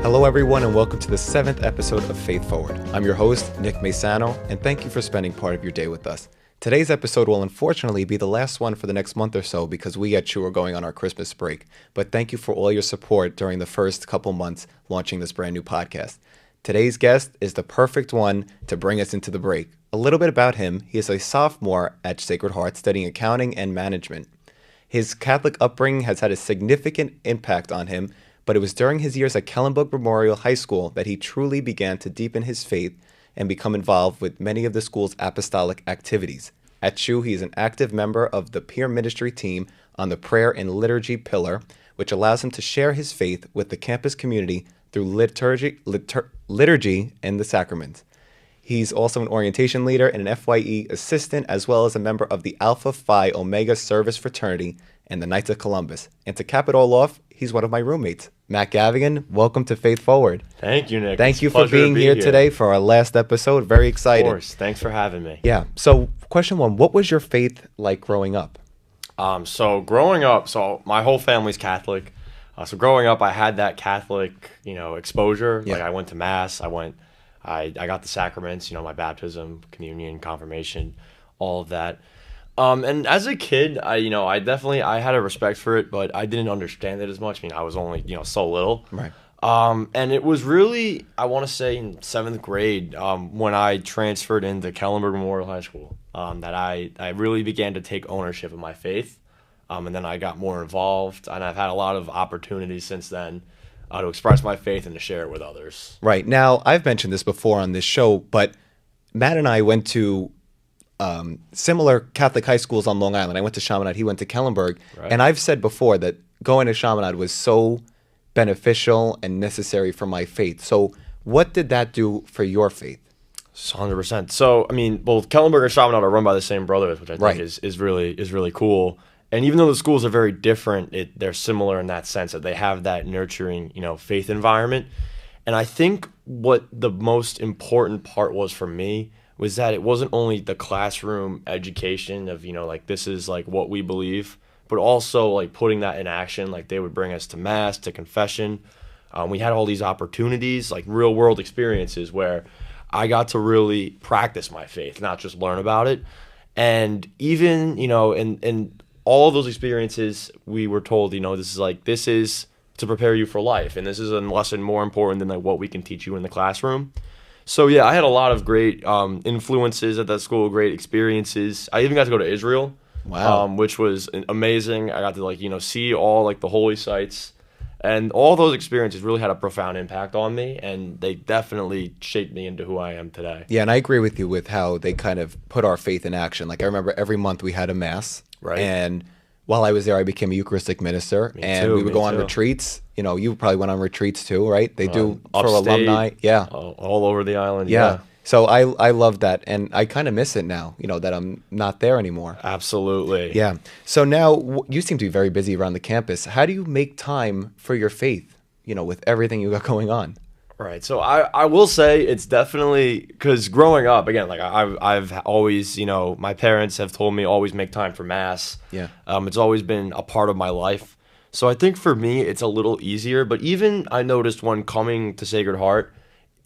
Hello, everyone, and welcome to the 7th episode of Faith Forward. I'm your host, Nick Maisano, and thank you for spending part of your day with us. Today's episode will unfortunately be the last one for the next month or so because we at Chew are going on our Christmas break. But thank you for all your support during the first couple months launching this brand new podcast. Today's guest is the perfect one to bring us into the break. A little bit about him: he is a sophomore at Sacred Heart studying accounting and management. His Catholic upbringing has had a significant impact on him, but it was during his years at Kellenberg Memorial High School that he truly began to deepen his faith and become involved with many of the school's apostolic activities. At Chew, he is an active member of the peer ministry team on the prayer and liturgy pillar, which allows him to share his faith with the campus community through liturgy and the sacraments. He's also an orientation leader and an FYE assistant, as well as a member of the Alpha Phi Omega Service Fraternity and the Knights of Columbus. And to cap it all off, he's one of my roommates. Matt Gavagan, welcome to Faith Forward. Thank you, Nick. Thank you for being here today for our last episode. Very excited. Of course. Thanks for having me. Yeah. So question one, what was your faith like growing up? Growing up, my whole family's Catholic. So growing up, I had that Catholic, exposure. Yeah. Like I went to Mass. I got the sacraments, my baptism, communion, confirmation, all of that. And as a kid, I had a respect for it, but I didn't understand it as much. I was only, so little. Right. And it was really, I want to say in 7th grade, when I transferred into Kellenberg Memorial High School, that I really began to take ownership of my faith. And then I got more involved, and I've had a lot of opportunities since then to express my faith and to share it with others. Right. Now, I've mentioned this before on this show, but Matt and I went to similar Catholic high schools on Long Island. I went to Chaminade, he went to Kellenberg. Right. And I've said before that going to Chaminade was so beneficial and necessary for my faith. So what did that do for your faith? 100%. So, both Kellenberg and Chaminade are run by the same brothers, which I think Right. is really cool. And even though the schools are very different, they're similar in that sense that they have that nurturing, faith environment. And I think what the most important part was for me was that it wasn't only the classroom education of, this is like what we believe, but also like putting that in action. Like they would bring us to Mass, to confession. We had all these opportunities, like real world experiences where I got to really practice my faith, not just learn about it. And even, in all of those experiences, we were told, this is to prepare you for life. And this is a lesson more important than like what we can teach you in the classroom. So yeah, I had a lot of great influences at that school, great experiences. I even got to go to Israel, Wow. Which was amazing. I got to see all like the holy sites, and all those experiences really had a profound impact on me, and they definitely shaped me into who I am today. Yeah, and I agree with you with how they kind of put our faith in action. Like I remember every month we had a Mass, Right. And while I was there, I became a Eucharistic minister, and we would go on retreats. You probably went on retreats too, right? They do for upstate, alumni. Yeah. All over the island. Yeah. So I love that, and I kind of miss it now, that I'm not there anymore. Absolutely. Yeah. So now you seem to be very busy around the campus. How do you make time for your faith, with everything you got going on? Right. So I will say it's definitely, because growing up, again, like I've always, my parents have told me always make time for Mass. Yeah. It's always been a part of my life. So I think for me, it's a little easier. But even I noticed when coming to Sacred Heart,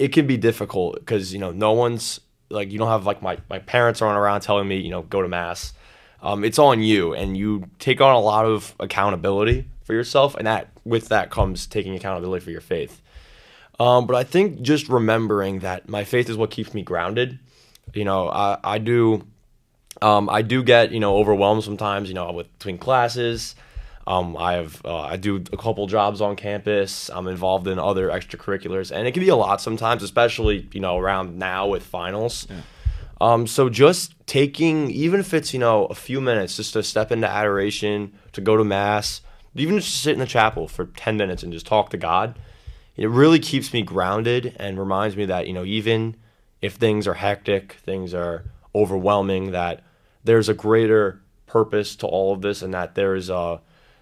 it can be difficult because, no one's like, you don't have like my parents aren't around telling me, go to Mass. It's on you, and you take on a lot of accountability for yourself. And with that comes taking accountability for your faith. But I think just remembering that my faith is what keeps me grounded. I do get, overwhelmed sometimes, between classes. I do a couple jobs on campus. I'm involved in other extracurriculars, and it can be a lot sometimes, especially, around now with finals. Yeah. So just taking, even if it's, a few minutes just to step into adoration, to go to Mass, even just to sit in the chapel for 10 minutes and just talk to God, it really keeps me grounded and reminds me that, even if things are hectic, things are overwhelming, that there's a greater purpose to all of this, and that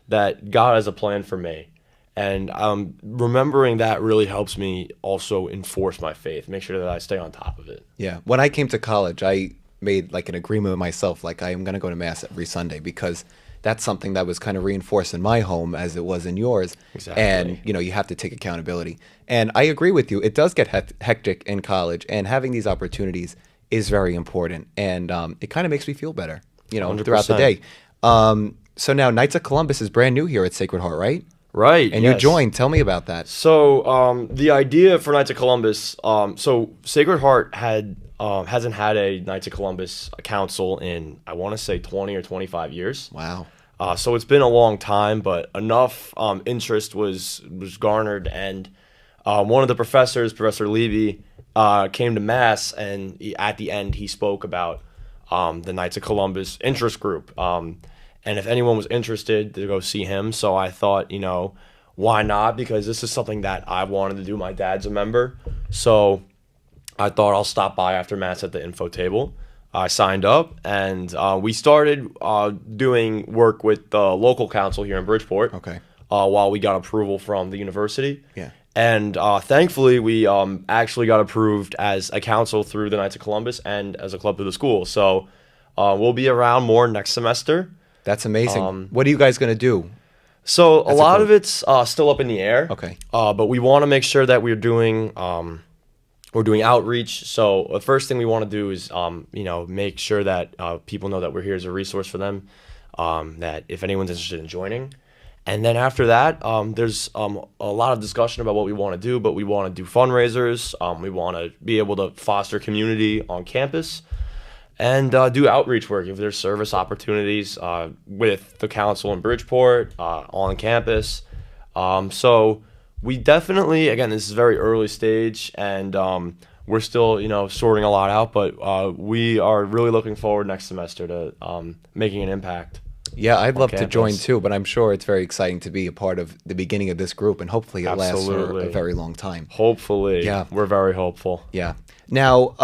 that God has a plan for me. And remembering that really helps me also enforce my faith, make sure that I stay on top of it. Yeah. When I came to college, I made like an agreement with myself, like I am going to go to Mass every Sunday because that's something that was kind of reinforced in my home as it was in yours. Exactly. And, you have to take accountability. And I agree with you. It does get hectic in college, and having these opportunities is very important. And it kind of makes me feel better, 100%. throughout the day. So now Knights of Columbus is brand new here at Sacred Heart, right? Right. And yes. you joined. Tell me about that. So the idea for Knights of Columbus, so Sacred Heart hasn't had a Knights of Columbus council in, I want to say, 20 or 25 years. Wow. So it's been a long time, but enough interest was garnered, and one of the professors, Professor Levy, came to Mass, and at the end he spoke about the Knights of Columbus interest group. And if anyone was interested, to go see him. So I thought, why not? Because this is something that I wanted to do. My dad's a member. So I thought I'll stop by after Mass at the info table. I signed up, and we started doing work with the local council here in Bridgeport. Okay. While we got approval from the university. Yeah. And thankfully, we actually got approved as a council through the Knights of Columbus and as a club through the school. So we'll be around more next semester. That's amazing. What are you guys going to do? So a lot of it's still up in the air. Okay. But we want to make sure that we're doing outreach. So the first thing we want to do is make sure that people know that we're here as a resource for them. That if anyone's interested in joining. And then after that, there's a lot of discussion about what we want to do, but we want to do fundraisers. We want to be able to foster community on campus and do outreach work if there's service opportunities with the council in Bridgeport, on campus. So we definitely, again, this is very early stage, and we're still, sorting a lot out, but we are really looking forward next semester to making an impact. Yeah, I'd love to campus. join too, but I'm sure it's very exciting to be a part of the beginning of this group, and hopefully it lasts for a Absolutely. very long time. Hopefully. Yeah. We're very hopeful. Yeah. Now,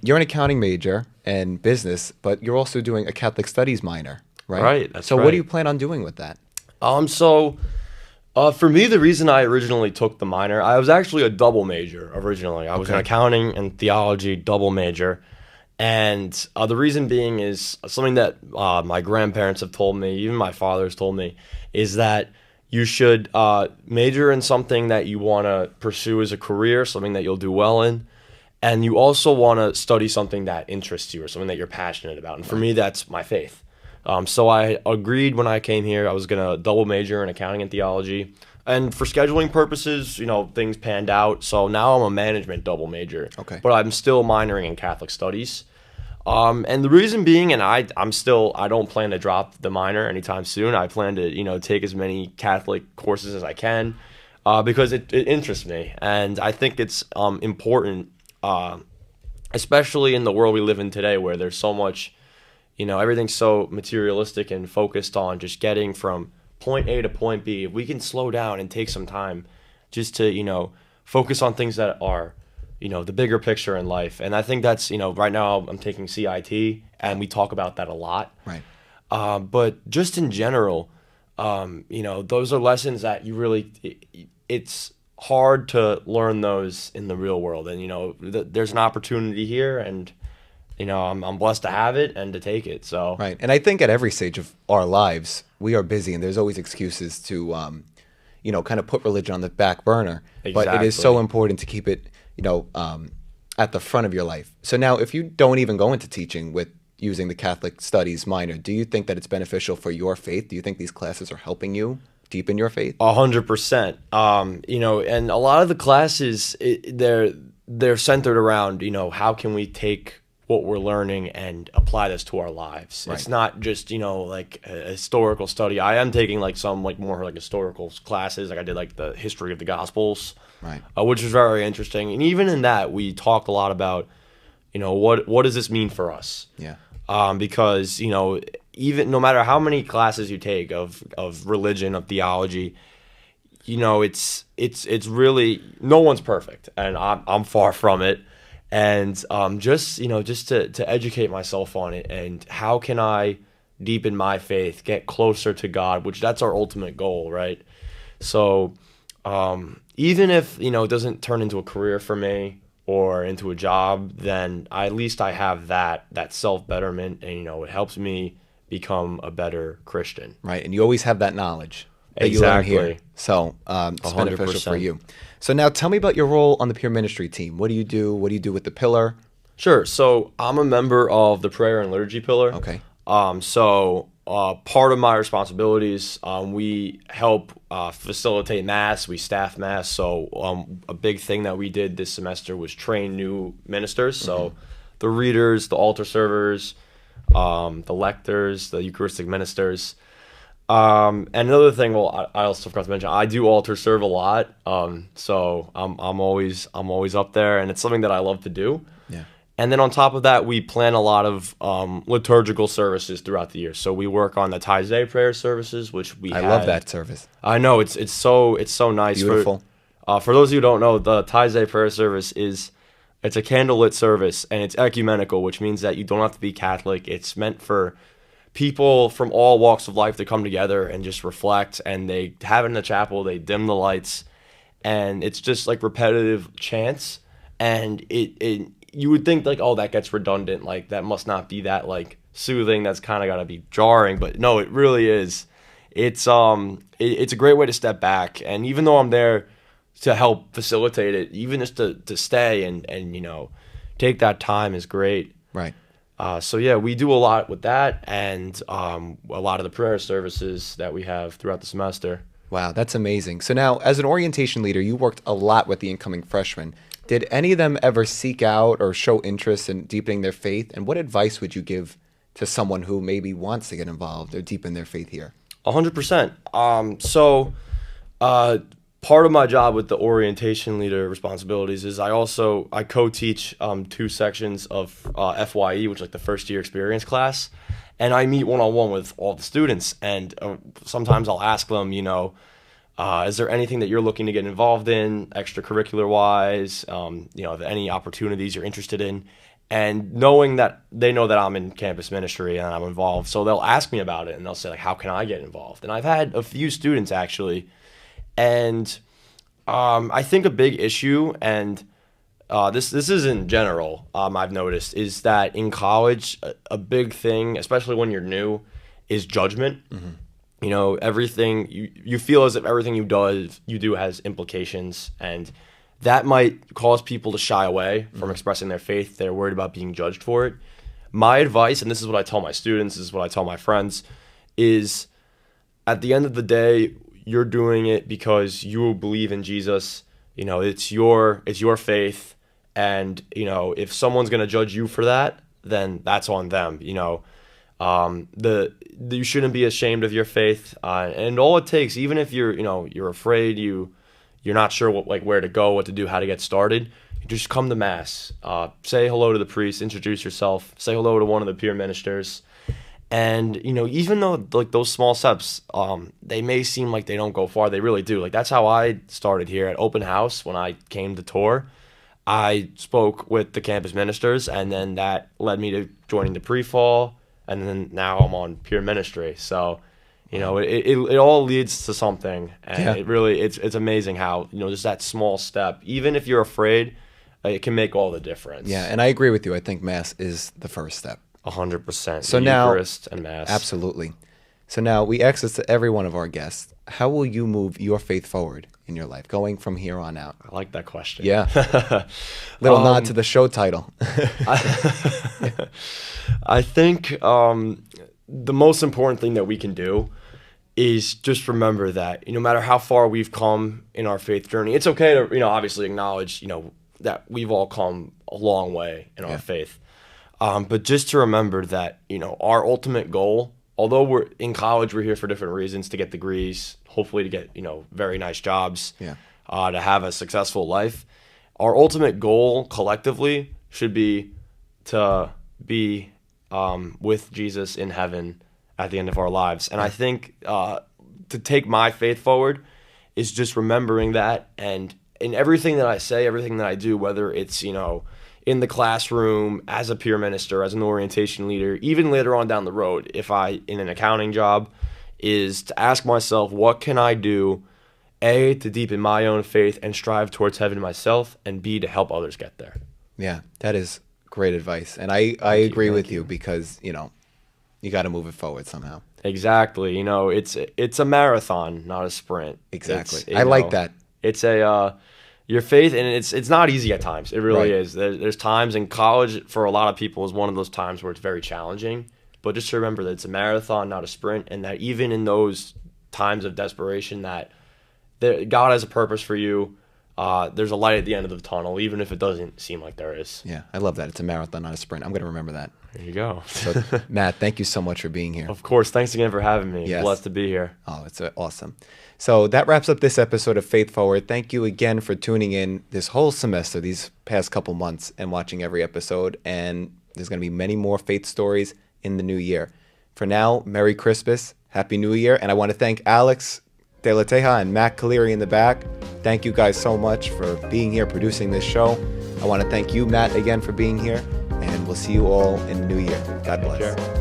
you're an accounting major and business, but you're also doing a Catholic Studies minor, right? Right, that's so what right. do you plan on doing with that? For me, the reason I originally took the minor, I was actually a double major originally. I was an Okay. accounting and theology double major. And the reason being is something that my grandparents have told me, even my father's told me, is that you should major in something that you want to pursue as a career, something that you'll do well in. And you also want to study something that interests you or something that you're passionate about. And for me, that's my faith. So I agreed when I came here, I was going to double major in accounting and theology. And for scheduling purposes, things panned out. So now I'm a management double major. Okay. But I'm still minoring in Catholic studies. And the reason being, and I don't plan to drop the minor anytime soon. I plan to, take as many Catholic courses as I can because it interests me. And I think it's important, especially in the world we live in today where there's so much, everything's so materialistic and focused on just getting from point A to point B. If we can slow down and take some time just to, focus on things that are, the bigger picture in life. And I think that's, right now I'm taking CIT and we talk about that a lot. Right. But just in general, those are lessons that you really, it's hard to learn those in the real world. And, there's an opportunity here and, I'm blessed to have it and to take it. So Right. And I think at every stage of our lives, we are busy and there's always excuses to, kind of put religion on the back burner. But it is so Exactly. important to keep it, at the front of your life. So now if you don't even go into teaching with using the Catholic Studies minor, do you think that it's beneficial for your faith? Do you think these classes are helping you deepen your faith? 100%. And a lot of the classes, they're centered around, how can we take what we're learning and apply this to our lives. Right. It's not just, like a historical study. I am taking some more historical classes. Like I did the history of the Gospels, Right. Which is very interesting. And even in that, we talked a lot about, what does this mean for us? Yeah. Because, even no matter how many classes you take of religion, of theology, it's really, no one's perfect, and I'm far from it. And just to educate myself on it, and how can I deepen my faith, get closer to God, which that's our ultimate goal, right? So even if it doesn't turn into a career for me or into a job, then at least I have that self betterment, and it helps me become a better Christian. Right, and you always have that knowledge that you learn here. So it's beneficial for 100%. you. So now tell me about your role on the peer ministry team. What do you do? What do you do with the pillar? Sure. So I'm a member of the prayer and liturgy pillar. Okay. Part of my responsibilities, we help facilitate Mass. We staff Mass. So a big thing that we did this semester was train new ministers. So the readers, the altar servers, the lectors, the Eucharistic ministers. And another thing, I also forgot to mention, I do altar serve a lot. So I'm always up there, and it's something that I love to do. Yeah. And then on top of that, we plan a lot of liturgical services throughout the year. So we work on the Teja prayer services, which I love that service. I know it's so nice. Beautiful. For those of you who don't know, the Teja prayer service it's a candlelit service, and it's ecumenical, which means that you don't have to be Catholic. It's meant for people from all walks of life to come together and just reflect. And they have it in the chapel. They dim the lights, and it's just like repetitive chants. And it you would think like, oh, that gets redundant. Like that must not be that like soothing. That's kind of got to be jarring. But no, it really is. It's a great way to step back. And even though I'm there to help facilitate it, even just to stay and take that time is great. Right. So yeah, we do a lot with that, and a lot of the prayer services that we have throughout the semester. Wow, that's amazing. So now, as an orientation leader, you worked a lot with the incoming freshmen. Did any of them ever seek out or show interest in deepening their faith? And what advice would you give to someone who maybe wants to get involved or deepen their faith here? 100%. Part of my job with the orientation leader responsibilities is I co-teach 2 sections of FYE, which is like the first year experience class, and I meet one-on-one with all the students. And sometimes I'll ask them, is there anything that you're looking to get involved in, extracurricular wise? Any opportunities you're interested in? And knowing that they know that I'm in campus ministry and I'm involved, so they'll ask me about it, and they'll say, like, how can I get involved? And I've had a few students actually. And I think a big issue, and this is in general, I've noticed, is that in college, a big thing, especially when you're new, is judgment. Mm-hmm. Everything, you feel as if everything you do has implications, and that might cause people to shy away from expressing their faith. They're worried about being judged for it. My advice, and this is what I tell my students, this is what I tell my friends, is at the end of the day, you're doing it because you believe in Jesus. It's your faith, and if someone's gonna judge you for that, then that's on them. You shouldn't be ashamed of your faith, and all it takes, even if you're afraid, you're not sure where to go, what to do, how to get started, just come to Mass, say hello to the priest, introduce yourself, say hello to one of the peer ministers. And, even though like those small steps, they may seem like they don't go far, they really do. Like that's how I started here at open house. When I came to tour, I spoke with the campus ministers, and then that led me to joining the pre-fall, and then now I'm on peer ministry. So, it all leads to something, and it really, it's amazing how, just that small step, even if you're afraid, it can make all the difference. Yeah, and I agree with you. I think Mass is the first step. 100%. So now, Eucharist and Mass. Absolutely. So now we ask this to every one of our guests. How will you move your faith forward in your life, going from here on out? I like that question. Yeah. Little nod to the show title. I think the most important thing that we can do is just remember that no matter how far we've come in our faith journey, it's okay to obviously acknowledge that we've all come a long way in our faith. But just to remember that, our ultimate goal, although we're in college, we're here for different reasons, to get degrees, hopefully to get, very nice jobs, to have a successful life. Our ultimate goal collectively should be to be with Jesus in heaven at the end of our lives. And I think to take my faith forward is just remembering that, and in everything that I say, everything that I do, whether it's, in the classroom, as a peer minister, as an orientation leader, even later on down the road, if I, in an accounting job, is to ask myself, what can I do, A, to deepen my own faith and strive towards heaven myself, and B, to help others get there. Yeah, that is great advice. And I agree with you because, You got to move it forward somehow. Exactly. You know, it's a marathon, not a sprint. Exactly. I like that. It's your faith, and it's not easy at times. It really Right. is. There's times in college, for a lot of people, is one of those times where it's very challenging. But just to remember that it's a marathon, not a sprint, and that even in those times of desperation, that God has a purpose for you. There's a light at the end of the tunnel, even if it doesn't seem like there is. Yeah, I love that. It's a marathon, not a sprint. I'm going to remember that. There you go. So, Matt, thank you so much for being here. Of course. Thanks again for having me. Yes. Blessed to be here. Oh, it's awesome. So that wraps up this episode of Faith Forward. Thank you again for tuning in this whole semester, these past couple months, and watching every episode. And there's going to be many more faith stories in the new year. For now, Merry Christmas, Happy New Year. And I want to thank Alex De La Teja and Matt Caliri in the back. Thank you guys so much for being here, producing this show. I want to thank you, Matt, again for being here. And we'll see you all in the new year. God bless. Sure.